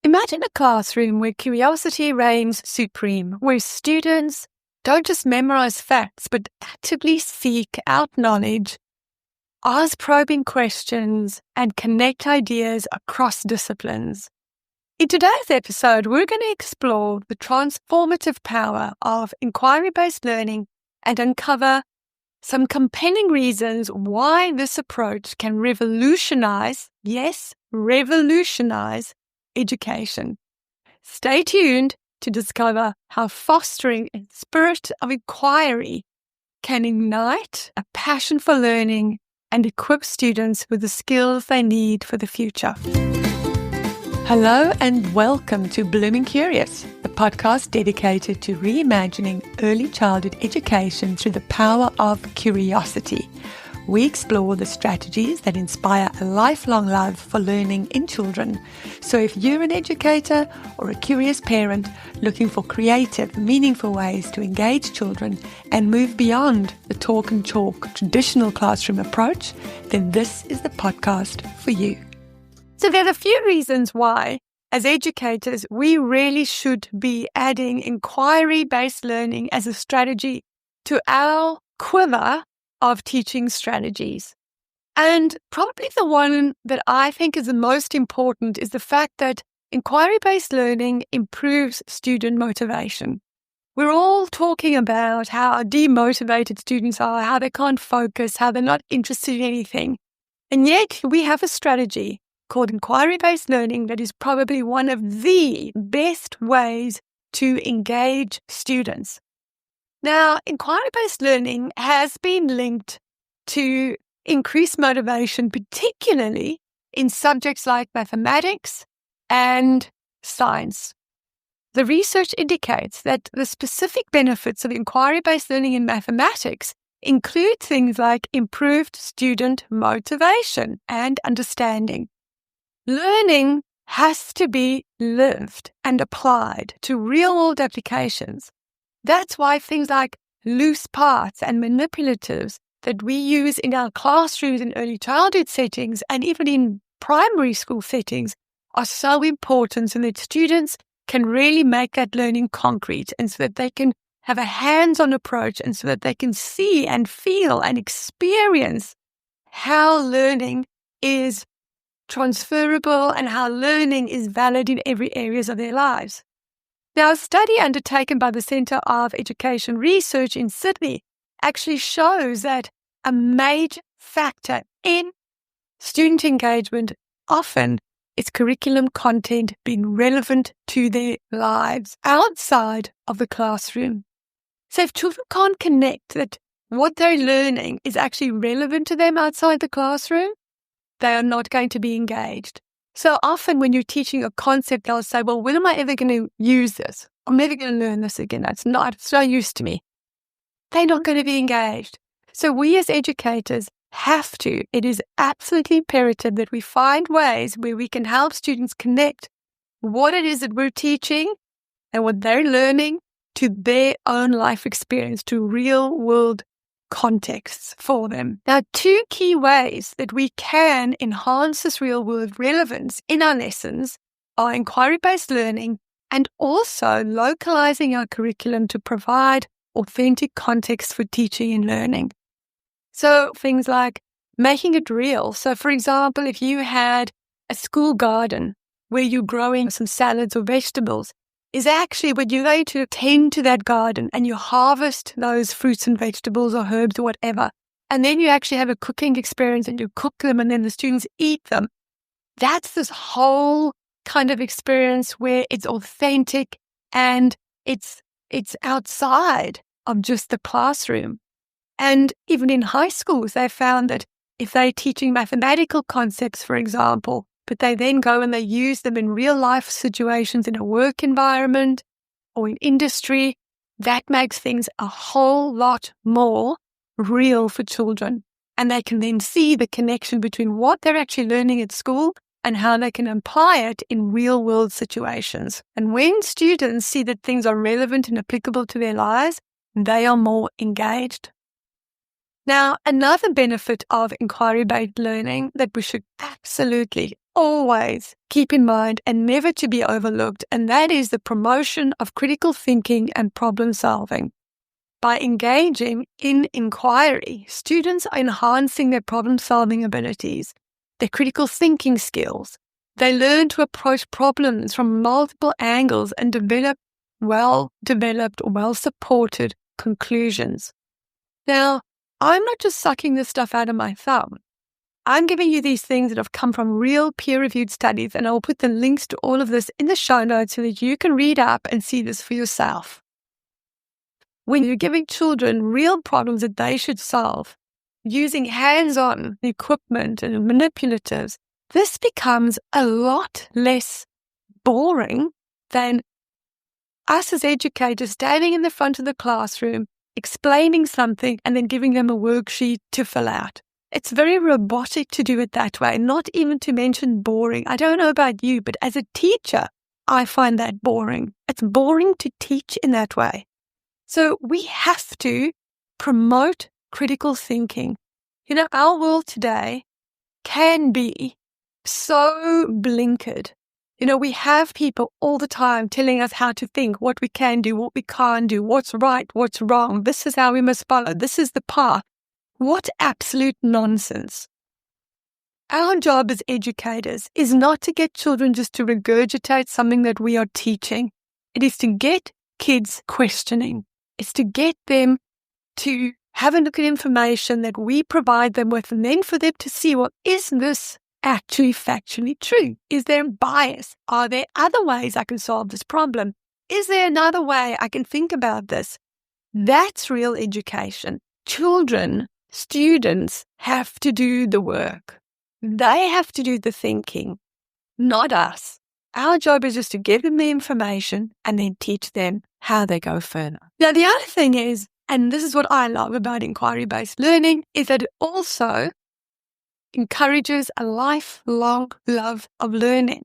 Imagine a classroom where curiosity reigns supreme, where students don't just memorize facts, but actively seek out knowledge, ask probing questions, and connect ideas across disciplines. In today's episode, we're going to explore the transformative power of inquiry-based learning and uncover some compelling reasons why this approach can revolutionize, yes, revolutionize education. Stay tuned to discover how fostering a spirit of inquiry can ignite a passion for learning and equip students with the skills they need for the future. Hello and welcome to Blooming Curious, a podcast dedicated to reimagining early childhood education through the power of curiosity. We explore the strategies that inspire a lifelong love for learning in children. So if you're an educator or a curious parent looking for creative, meaningful ways to engage children and move beyond the talk and chalk traditional classroom approach, then this is the podcast for you. So there are a few reasons why, as educators, we really should be adding inquiry-based learning as a strategy to our quiver of teaching strategies. And probably the one that I think is the most important is the fact that inquiry-based learning improves student motivation. We're all talking about how demotivated students are, how they can't focus, how they're not interested in anything. And yet we have a strategy called inquiry-based learning that is probably one of the best ways to engage students. Now, inquiry-based learning has been linked to increased motivation, particularly in subjects like mathematics and science. The research indicates that the specific benefits of inquiry-based learning in mathematics include things like improved student motivation and understanding. Learning has to be lived and applied to real-world applications. That's why things like loose parts and manipulatives that we use in our classrooms in early childhood settings and even in primary school settings are so important so that students can really make that learning concrete and so that they can have a hands-on approach and so that they can see and feel and experience how learning is transferable and how learning is valid in every areas of their lives. Now, a study undertaken by the Centre of Education Research in Sydney actually shows that a major factor in student engagement often is curriculum content being relevant to their lives outside of the classroom. So if children can't connect that what they're learning is actually relevant to them outside the classroom, they are not going to be engaged. So often when you're teaching a concept, they'll say, well, when am I ever going to use this? I'm never going to learn this again. It's no use to me. They're not going to be engaged. So we as educators have to, it is absolutely imperative that we find ways where we can help students connect what it is that we're teaching and what they're learning to their own life experience, to real world contexts for them. Now, two key ways that we can enhance this real-world relevance in our lessons are inquiry-based learning and also localizing our curriculum to provide authentic context for teaching and learning. So things like making it real. So, for example, if you had a school garden where you're growing some salads or vegetables, is actually when you're going to tend to that garden and you harvest those fruits and vegetables or herbs or whatever, and then you actually have a cooking experience and you cook them and then the students eat them. That's this whole kind of experience where it's authentic and it's outside of just the classroom. And even in high schools, they found that if they're teaching mathematical concepts, for example, but they then go and they use them in real life situations in a work environment or in industry, that makes things a whole lot more real for children. And they can then see the connection between what they're actually learning at school and how they can apply it in real world situations. And when students see that things are relevant and applicable to their lives, they are more engaged. Now, another benefit of inquiry-based learning that we should absolutely always keep in mind and never to be overlooked, and that is the promotion of critical thinking and problem solving. By engaging in inquiry, students are enhancing their problem solving abilities, their critical thinking skills. They learn to approach problems from multiple angles and develop well-developed, well-supported conclusions. Now, I'm not just sucking this stuff out of my thumb. I'm giving you these things that have come from real peer-reviewed studies, and I'll put the links to all of this in the show notes so that you can read up and see this for yourself. When you're giving children real problems that they should solve, using hands-on equipment and manipulatives, this becomes a lot less boring than us as educators standing in the front of the classroom, explaining something and then giving them a worksheet to fill out. It's very robotic to do it that way, not even to mention boring. I don't know about you, but as a teacher, I find that boring. It's boring to teach in that way. So we have to promote critical thinking. Our world today can be so blinkered. We have people all the time telling us how to think, what we can do, what we can't do, what's right, what's wrong. This is how we must follow. This is the path. What absolute nonsense. Our job as educators is not to get children just to regurgitate something that we are teaching. It is to get kids questioning. It's to get them to have a look at information that we provide them with, and then for them to see, well, is this actually factually true? Is there a bias? Are there other ways I can solve this problem? Is there another way I can think about this? That's real education. Children, students have to do the work. They have to do the thinking, not us. Our job is just to give them the information and then teach them how they go further. Now, the other thing is, and this is what I love about inquiry-based learning, is that it also encourages a lifelong love of learning.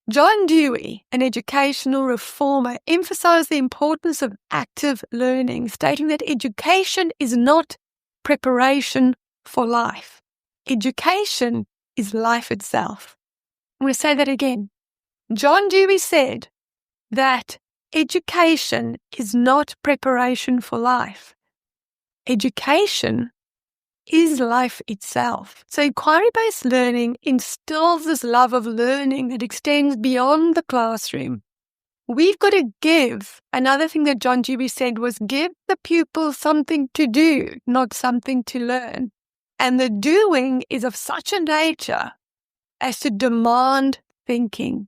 John Dewey, an educational reformer, emphasized the importance of active learning, stating that education is not preparation for life. Education is life itself. I'm going to say that again. John Dewey said that education is not preparation for life. Education is life itself. So inquiry-based learning instills this love of learning that extends beyond the classroom. We've got to give. Another thing that John Dewey said was give the pupil something to do, not something to learn. And the doing is of such a nature as to demand thinking.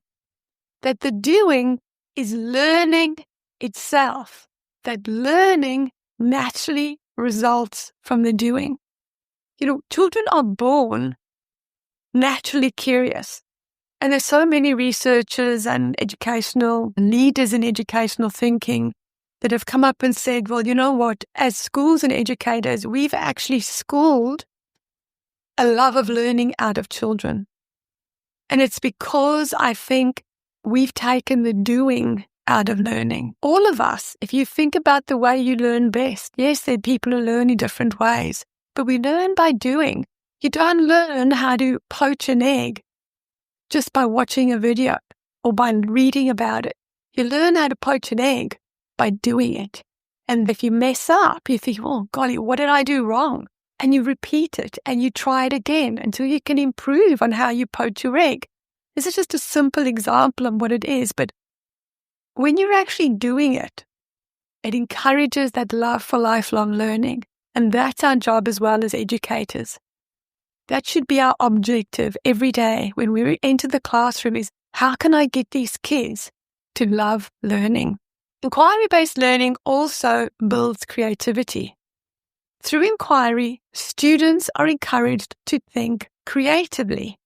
That the doing is learning itself. That learning naturally results from the doing. Children are born naturally curious. And there's so many researchers and educational leaders in educational thinking that have come up and said, well, you know what, as schools and educators, we've actually schooled a love of learning out of children. And it's because I think we've taken the doing out of learning. All of us, if you think about the way you learn best, yes, there are people who learn in different ways, but we learn by doing. You don't learn how to poach an egg just by watching a video or by reading about it. You learn how to poach an egg by doing it. And if you mess up, you think, oh, golly, what did I do wrong? And you repeat it and you try it again until you can improve on how you poach your egg. This is just a simple example of what it is. But when you're actually doing it, it encourages that love for lifelong learning. And that's our job as well as educators. That should be our objective every day when we enter the classroom is, how can I get these kids to love learning? Inquiry-based learning also builds creativity. Through inquiry, students are encouraged to think creatively,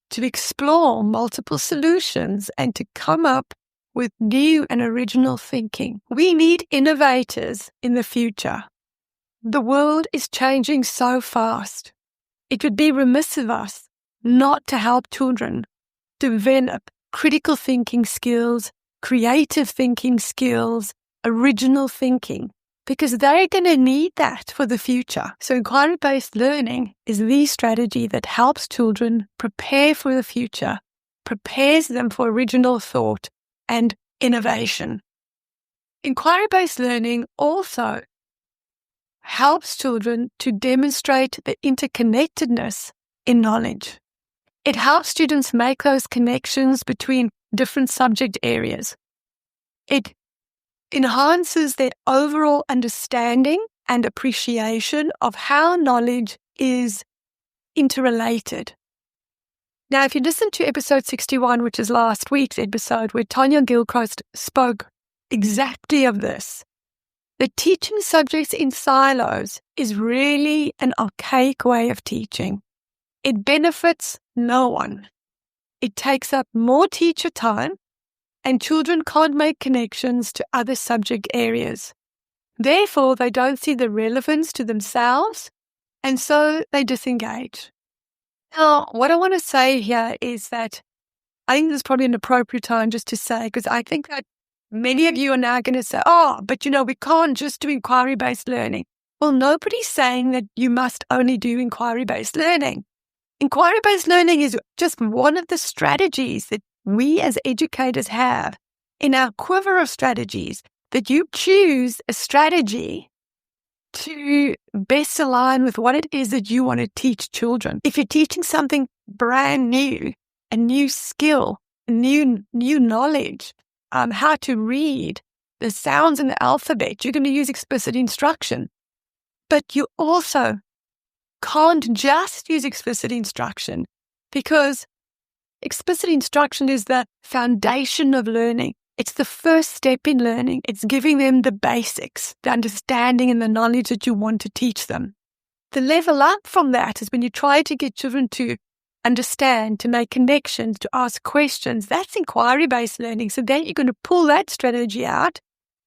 to explore multiple solutions, and to come up with new and original thinking. We need innovators in the future. The world is changing so fast. It would be remiss of us not to help children develop critical thinking skills, creative thinking skills, original thinking, because they're going to need that for the future. So inquiry-based learning is the strategy that helps children prepare for the future, prepares them for original thought and innovation. Inquiry-based learning also helps children to demonstrate the interconnectedness in knowledge. It helps students make those connections between different subject areas. It enhances their overall understanding and appreciation of how knowledge is interrelated. Now, if you listen to episode 61, which is last week's episode, where Tanya Gilchrist spoke exactly of this, that teaching subjects in silos is really an archaic way of teaching. It benefits no one. It takes up more teacher time, and children can't make connections to other subject areas. Therefore, they don't see the relevance to themselves, and so they disengage. Now, what I want to say here is that I think this is probably an appropriate time just to say, because I think that many of you are now going to say, but we can't just do inquiry-based learning. Well, nobody's saying that you must only do inquiry-based learning. Inquiry-based learning is just one of the strategies that we as educators have in our quiver of strategies, that you choose a strategy to best align with what it is that you want to teach children. If you're teaching something brand new, a new skill, new knowledge, how to read, the sounds in the alphabet, you're going to use explicit instruction. But you also can't just use explicit instruction, because explicit instruction is the foundation of learning. It's the first step in learning. It's giving them the basics, the understanding and the knowledge that you want to teach them. The level up from that is when you try to get children to understand, to make connections, to ask questions. That's inquiry-based learning. So then you're going to pull that strategy out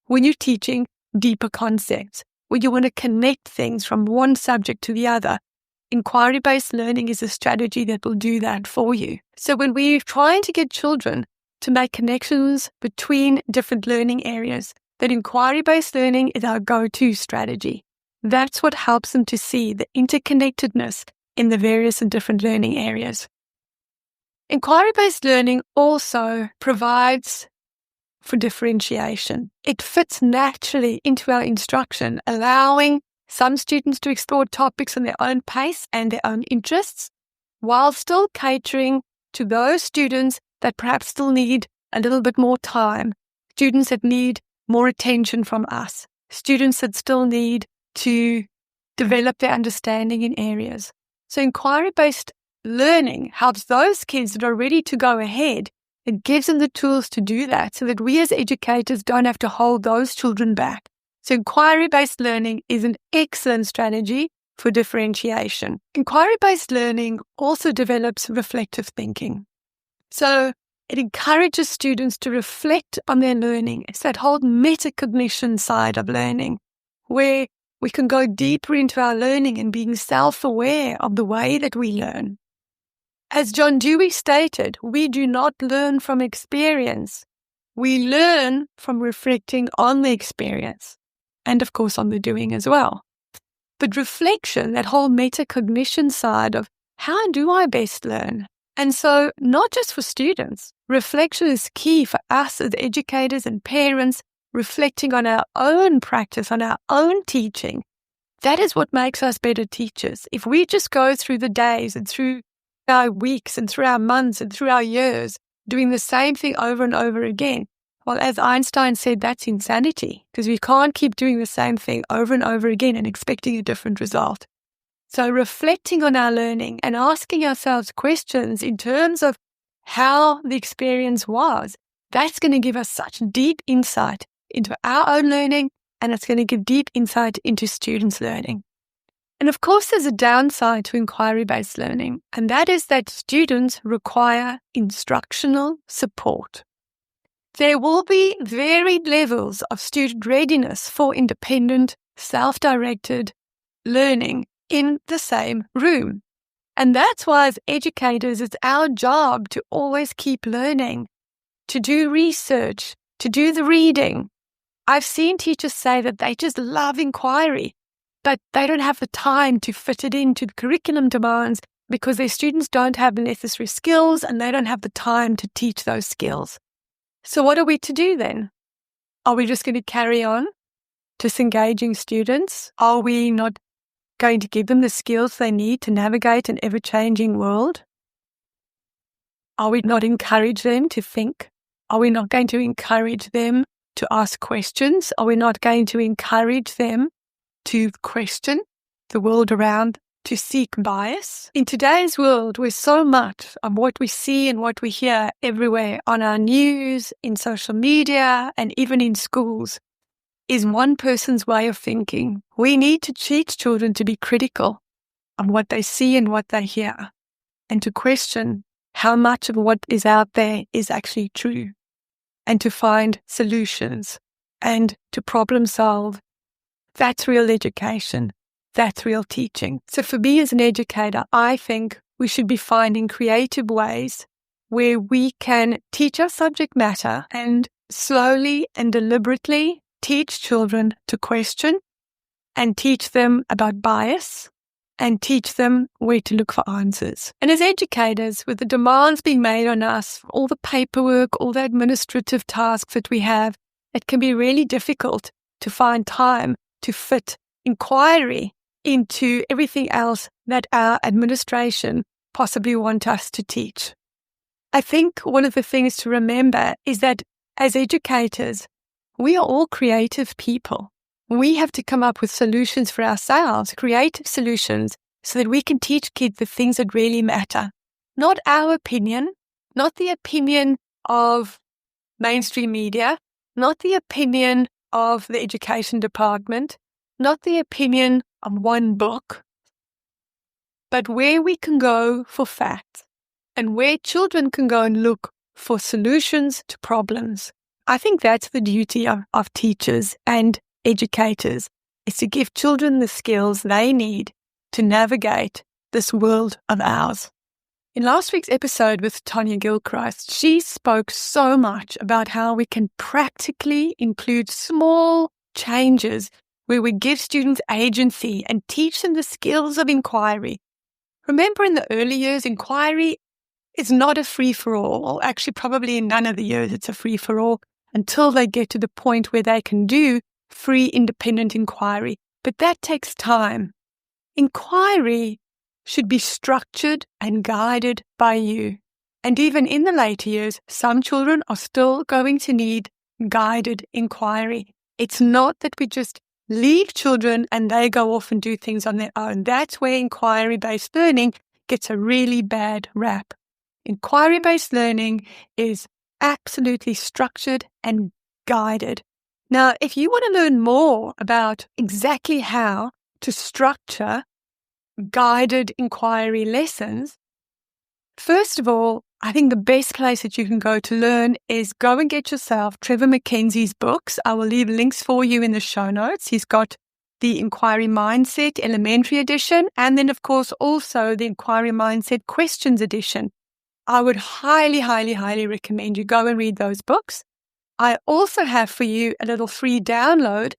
when you're teaching deeper concepts, where you want to connect things from one subject to the other. Inquiry-based learning is a strategy that will do that for you. So when we're trying to get children to make connections between different learning areas, that inquiry-based learning is our go-to strategy. That's what helps them to see the interconnectedness in the various and different learning areas. Inquiry-based learning also provides for differentiation. It fits naturally into our instruction, allowing some students to explore topics on their own pace and their own interests, while still catering to those students that perhaps still need a little bit more time, students that need more attention from us, students that still need to develop their understanding in areas. So inquiry-based learning helps those kids that are ready to go ahead. It gives them the tools to do that so that we as educators don't have to hold those children back. So inquiry-based learning is an excellent strategy for differentiation. Inquiry-based learning also develops reflective thinking. So it encourages students to reflect on their learning. It's that whole metacognition side of learning, where we can go deeper into our learning and being self-aware of the way that we learn. As John Dewey stated, we do not learn from experience. We learn from reflecting on the experience, and of course on the doing as well. But reflection, that whole metacognition side of how do I best learn? And so not just for students, reflection is key for us as educators and parents, reflecting on our own practice, on our own teaching. That is what makes us better teachers. If we just go through the days and through our weeks and through our months and through our years doing the same thing over and over again, well, as Einstein said, that's insanity, because we can't keep doing the same thing over and over again and expecting a different result. So reflecting on our learning and asking ourselves questions in terms of how the experience was, that's going to give us such deep insight into our own learning, and it's going to give deep insight into students' learning. And of course, there's a downside to inquiry-based learning, and that is that students require instructional support. There will be varied levels of student readiness for independent, self-directed learning in the same room. And that's why as educators, it's our job to always keep learning, to do research, to do the reading, I've seen teachers say that they just love inquiry, but they don't have the time to fit it into the curriculum demands because their students don't have the necessary skills and they don't have the time to teach those skills. So what are we to do then? Are we just going to carry on disengaging students? Are we not going to give them the skills they need to navigate an ever-changing world? Are we not encourage them to think? Are we not going to encourage them to ask questions? Are we not going to encourage them to question the world around, to seek bias? In today's world, where so much of what we see and what we hear everywhere on our news, in social media, and even in schools is one person's way of thinking, we need to teach children to be critical of what they see and what they hear, and to question how much of what is out there is actually true, and to find solutions and to problem solve. That's real education. That's real teaching. So for me as an educator, I think we should be finding creative ways where we can teach our subject matter and slowly and deliberately teach children to question and teach them about bias and teach them where to look for answers. And as educators, with the demands being made on us, all the paperwork, all the administrative tasks that we have, it can be really difficult to find time to fit inquiry into everything else that our administration possibly want us to teach. I think one of the things to remember is that as educators, we are all creative people. We have to come up with solutions for ourselves, creative solutions, so that we can teach kids the things that really matter. Not our opinion, not the opinion of mainstream media, not the opinion of the education department, not the opinion of one book, but where we can go for facts and where children can go and look for solutions to problems. I think that's the duty of teachers and educators, is to give children the skills they need to navigate this world of ours. In last week's episode with Tanya Gilchrist, she spoke so much about how we can practically include small changes where we give students agency and teach them the skills of inquiry. Remember, in the early years, inquiry is not a free-for-all. Actually, probably in none of the years it's a free-for-all until they get to the point where they can do free, independent inquiry. But that takes time. Inquiry should be structured and guided by you. And even in the later years, some children are still going to need guided inquiry. It's not that we just leave children and they go off and do things on their own. That's where inquiry-based learning gets a really bad rap. Inquiry-based learning is absolutely structured and guided. Now, if you want to learn more about exactly how to structure guided inquiry lessons, first of all, I think the best place that you can go to learn is go and get yourself Trevor Mackenzie's books. I will leave links for you in the show notes. He's got the Inquiry Mindset Elementary Edition, and then, of course, also the Inquiry Mindset Questions Edition. I would highly, highly, highly recommend you go and read those books. I also have for you a little free download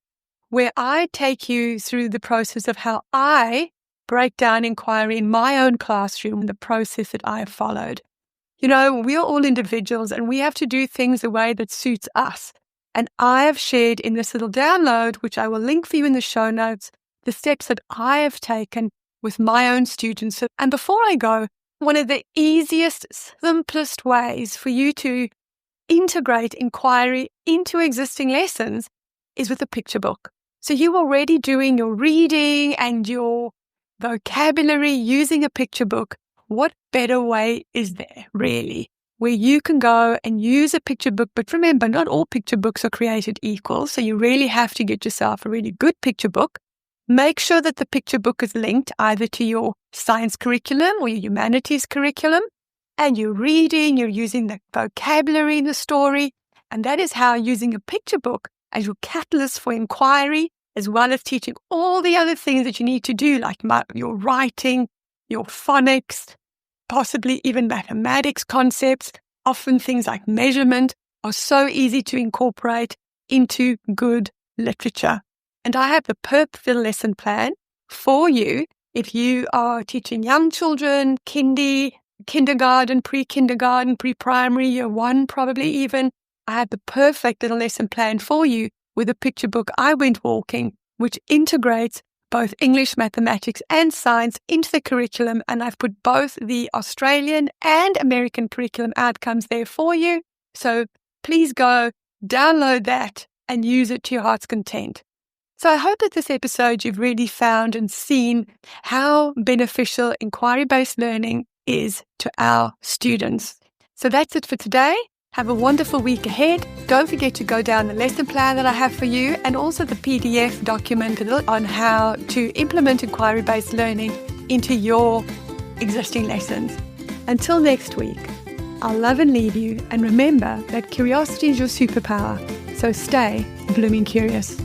where I take you through the process of how I break down inquiry in my own classroom, the process that I have followed. You know, we are all individuals and we have to do things the way that suits us. And I have shared in this little download, which I will link for you in the show notes, the steps that I have taken with my own students. And before I go, one of the easiest, simplest ways for you to integrate inquiry into existing lessons is with a picture book. So you're already doing your reading and your vocabulary using a picture book. What better way is there, really, where you can go and use a picture book? But remember, not all picture books are created equal, so you really have to get yourself a really good picture book. Make sure that the picture book is linked either to your science curriculum or your humanities curriculum, and you're reading, you're using the vocabulary in the story, and that is how using a picture book as your catalyst for inquiry, as well as teaching all the other things that you need to do, like your writing, your phonics, possibly even mathematics concepts. Often things like measurement are so easy to incorporate into good literature. And I have the purposeful lesson plan for you if you are teaching young children, kindergarten, pre-kindergarten, pre-primary, year one probably even. I have the perfect little lesson plan for you with a picture book, I Went Walking, which integrates both English, mathematics, and science into the curriculum. And I've put both the Australian and American curriculum outcomes there for you. So please go download that and use it to your heart's content. So I hope that this episode you've really found and seen how beneficial inquiry-based learning is to our students. So that's it for today. Have a wonderful week ahead. Don't forget to go down the lesson plan that I have for you and also the PDF document on how to implement inquiry-based learning into your existing lessons. Until next week, I'll love and leave you, and remember that curiosity is your superpower. So stay blooming curious.